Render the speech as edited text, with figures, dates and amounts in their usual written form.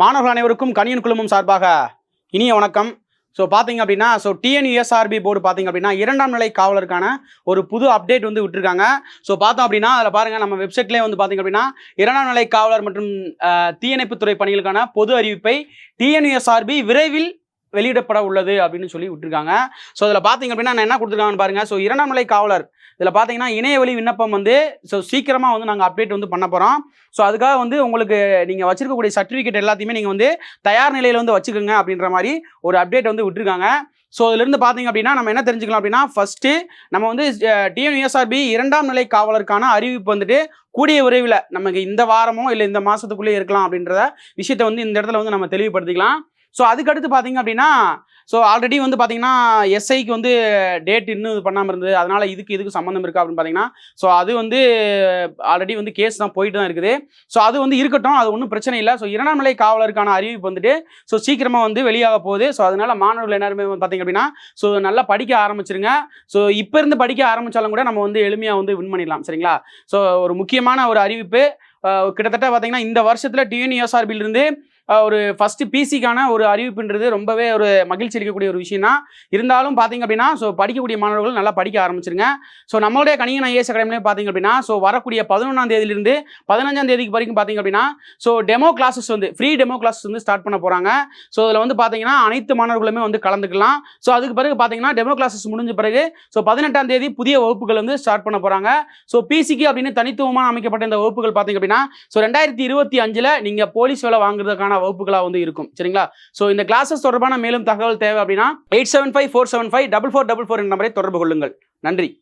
மாணவர்கள் அனைவருக்கும் கணியன் குழுமம் சார்பாக இனிய வணக்கம். பார்த்தீங்க அப்படின்னா டிஎன்யூஎஸ்ஆர்பி போர்டு பார்த்தீங்க அப்படின்னா 2ஆம் நிலை காவலருக்கான ஒரு புது அப்டேட் வந்து விட்டுருக்காங்க. பார்த்தோம் அப்படின்னா அதில் பாருங்கள், நம்ம வெப்சைட்லேயே வந்து பார்த்தீங்க அப்படின்னா 2ஆம் நிலை காவலர் மற்றும் தீயணைப்புத்துறை பணிகளுக்கான பொது அறிவிப்பை டிஎன்யூஎஸ்ஆர்பி விரைவில் வெளியிடப்பட உள்ளது அப்படின்னு சொல்லி விட்டுருக்காங்க. அதில் பார்த்தீங்க அப்படின்னா நான் என்ன கொடுத்துருக்காங்கன்னு பாருங்கள். 2ஆம் நிலை காவலர் இதில் பார்த்தீங்கன்னா இணையவழி விண்ணப்பம் வந்து சீக்கிரமாக வந்து நாங்கள் அப்டேட் வந்து பண்ண போகிறோம். அதுக்காக வந்து உங்களுக்கு நீங்கள் வச்சிருக்கக்கூடிய சர்டிஃபிகேட் எல்லாத்தையுமே நீங்கள் வந்து தயார் நிலையில் வந்து வச்சுக்கோங்க அப்படின்ற மாதிரி ஒரு அப்டேட் வந்து விட்டுருக்காங்க. இதுலேருந்து பார்த்தீங்க அப்படின்னா நம்ம என்ன தெரிஞ்சுக்கலாம் அப்படின்னா, ஃபஸ்ட்டு நம்ம வந்து டிஎன்யூஎஸ்ஆர்பி 2ஆம் நிலை காவலருக்கான அறிவிப்பு வந்துட்டு கூடிய விரைவில் நமக்கு இந்த வாரமோ இல்லை இந்த மாதத்துக்குள்ளே இருக்கலாம் அப்படின்ற விஷயத்தை வந்து இந்த இடத்துல வந்து நம்ம தெளிவுபடுத்திக்கலாம். அதுக்கடுத்து பார்த்தீங்க அப்படின்னா ஆல்ரெடி வந்து பார்த்தீங்கன்னா எஸ்ஐக்கு வந்து டேட் இன்னும் இது பண்ணாமல் இருந்தது. அதனால் இதுக்கு சம்மந்தம் இருக்கா அப்படின்னு பார்த்தீங்கன்னா அது வந்து ஆல்ரெடி வந்து கேஸ் தான் போயிட்டு தான் இருக்குது. அது வந்து இருக்கட்டும், அது ஒன்றும் பிரச்சனை இல்லை. 2ஆம் நிலை காவலருக்கான அறிவிப்பு வந்துட்டு சீக்கிரமாக வந்து வெளியாக போகுது. அதனால் மாணவர்கள் எல்லாருமே வந்து பார்த்தீங்க அப்படின்னா நல்லா படிக்க ஆரம்பிச்சிருங்க. இப்போ இருந்து படிக்க ஆரம்பித்தாலும் கூட நம்ம வந்து எளிமையாக வந்து வின் பண்ணிடலாம். சரிங்களா? ஒரு முக்கியமான ஒரு அறிவிப்பு. கிட்டத்தட்ட பார்த்தீங்கன்னா இந்த வருஷத்தில் டிஎன்யூஎஸ்ஆர்பியிலிருந்து ஒரு ஃபஸ்ட்டு பிசிக்கான ஒரு அறிவிப்புன்றது ரொம்பவே ஒரு மகிழ்ச்சி அளிக்கக்கூடிய ஒரு விஷயம் தான். இருந்தாலும் பார்த்தீங்க அப்படின்னா படிக்கக்கூடிய மாணவர்கள் நல்லா படிக்க ஆரம்பிச்சிருங்க. நம்மளுடைய கணியன் ஐஏஎஸ் அகாடமிலே பார்த்தீங்க அப்படின்னா வரக்கூடிய 11ஆம் தேதியிலிருந்து 15ஆம் தேதிக்கு வரைக்கும் பார்த்தீங்க அப்படின்னா டெமோ கிளாஸஸ் வந்து ஃப்ரீ டெமோ கிளாஸஸ் வந்து ஸ்டார்ட் பண்ண போகிறாங்க. அதில் வந்து பார்த்தீங்கன்னா அனைத்து மாணவர்களுமே வந்து கலந்துக்கலாம். அதுக்கு பிறகு பார்த்தீங்கன்னா டெமோ கிளாஸஸ் முடிஞ்ச பிறகு 18ஆம் தேதி புதிய வகுப்புகள் வந்து ஸ்டார்ட் பண்ண போகிறாங்க. பிசிக்கு அப்படின்னு தனித்துவமாக அமைக்கப்பட்ட இந்த வகுப்புகள் பார்த்தீங்க அப்படின்னா 2025 நீங்கள் போலீஸ் வேலை வாங்குறதுக்கான வகுப்புகளாக வந்து இருக்கும். சரிங்களா? இந்த கிளாஸஸ் தொடர்பான மேலும் தகவல் தேவை அப்படின்னா 8754754444 என்ற நம்பரை தொடர்பு கொள்ளுங்கள். நன்றி.